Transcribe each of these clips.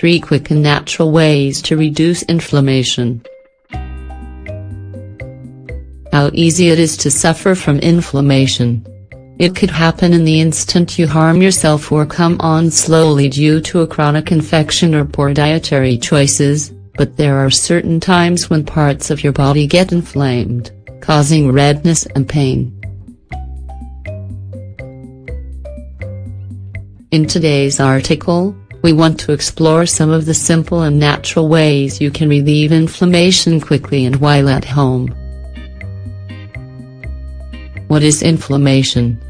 3 quick and natural ways to reduce inflammation. How easy it is to suffer from inflammation. It could happen in the instant you harm yourself or come on slowly due to a chronic infection or poor dietary choices, but there are certain times when parts of your body get inflamed, causing redness and pain. In today's article, we want to explore some of the simple and natural ways you can relieve inflammation quickly and while at home. What is inflammation?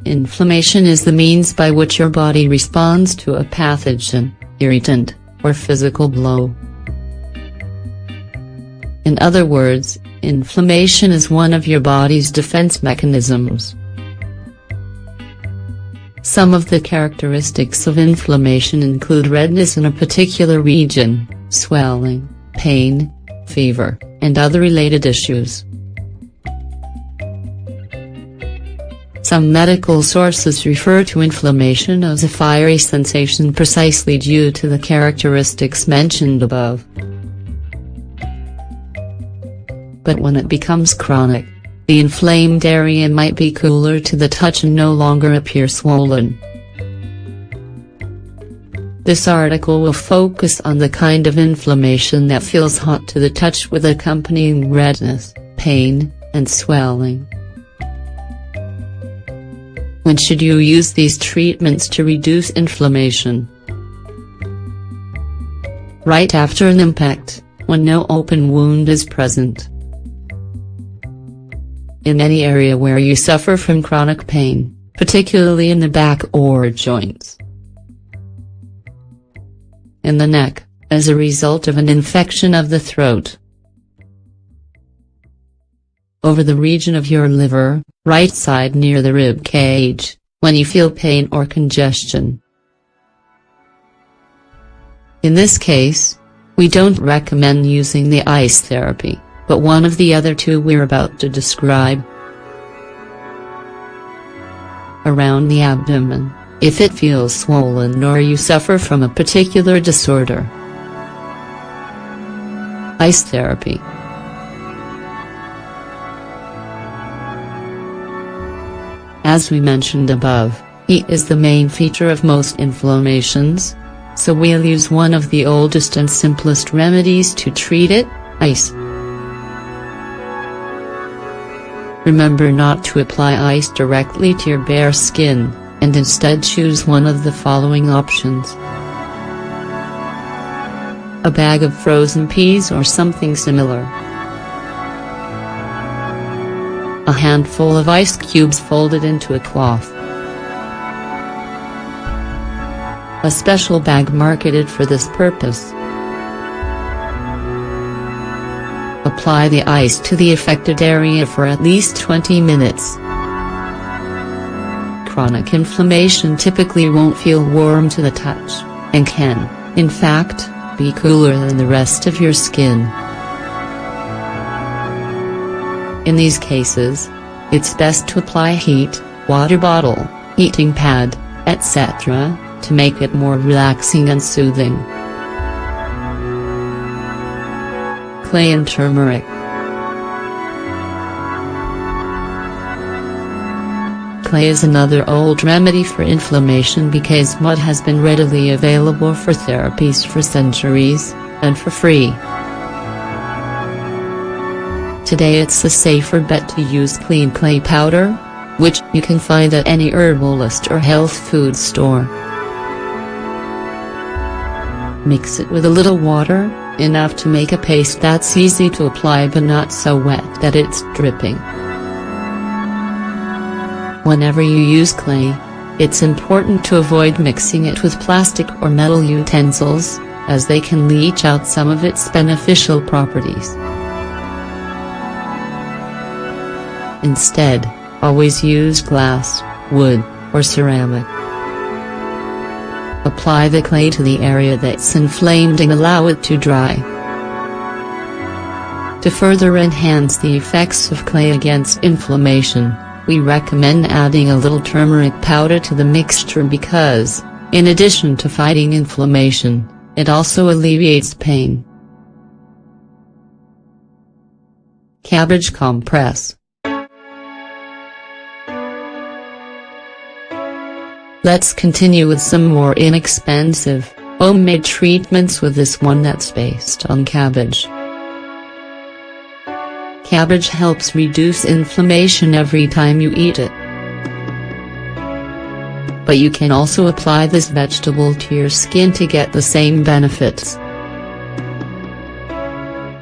Inflammation is the means by which your body responds to a pathogen, irritant, or physical blow. In other words, inflammation is one of your body's defense mechanisms. Some of the characteristics of inflammation include redness in a particular region, swelling, pain, fever, and other related issues. Some medical sources refer to inflammation as a fiery sensation precisely due to the characteristics mentioned above. But when it becomes chronic, the inflamed area might be cooler to the touch and no longer appear swollen. This article will focus on the kind of inflammation that feels hot to the touch with accompanying redness, pain, and swelling. When should you use these treatments to reduce inflammation? Right after an impact, when no open wound is present. In any area where you suffer from chronic pain, particularly in the back or joints. In the neck, as a result of an infection of the throat. Over the region of your liver, right side near the rib cage, when you feel pain or congestion. In this case, we don't recommend using the ice therapy, but one of the other two we're about to describe. Around the abdomen, if it feels swollen or you suffer from a particular disorder. Ice therapy. As we mentioned above, heat is the main feature of most inflammations, so we'll use one of the oldest and simplest remedies to treat it, ice. Remember not to apply ice directly to your bare skin, and instead choose one of the following options. A bag of frozen peas or something similar. A handful of ice cubes folded into a cloth. A special bag marketed for this purpose. Apply the ice to the affected area for at least 20 minutes. Chronic inflammation typically won't feel warm to the touch, and can, in fact, be cooler than the rest of your skin. In these cases, it's best to apply heat, water bottle, heating pad, etc., to make it more relaxing and soothing. Clay and turmeric. Clay is another old remedy for inflammation because mud has been readily available for therapies for centuries, and for free. Today it's a safer bet to use clean clay powder, which you can find at any herbalist or health food store. Mix it with a little water, enough to make a paste that's easy to apply but not so wet that it's dripping. Whenever you use clay, it's important to avoid mixing it with plastic or metal utensils, as they can leach out some of its beneficial properties. Instead, always use glass, wood, or ceramic. Apply the clay to the area that's inflamed and allow it to dry. To further enhance the effects of clay against inflammation, We recommend adding a little turmeric powder to the mixture because, in addition to fighting inflammation, it also alleviates pain. Cabbage compress. Let's continue with some more inexpensive, homemade treatments with this one that's based on cabbage. Cabbage helps reduce inflammation every time you eat it. But you can also apply this vegetable to your skin to get the same benefits.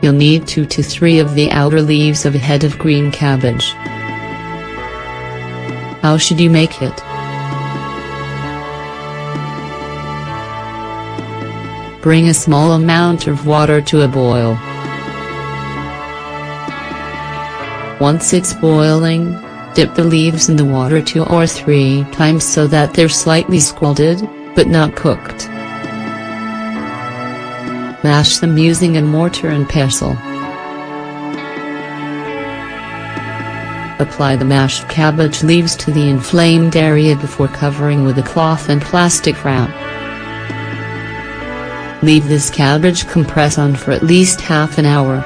You'll need 2 to 3 of the outer leaves of a head of green cabbage. How should you make it? Bring a small amount of water to a boil. Once it's boiling, dip the leaves in the water 2 or 3 times so that they're slightly scalded, but not cooked. Mash them using a mortar and pestle. Apply the mashed cabbage leaves to the inflamed area before covering with a cloth and plastic wrap. Leave this cabbage compress on for at least half an hour.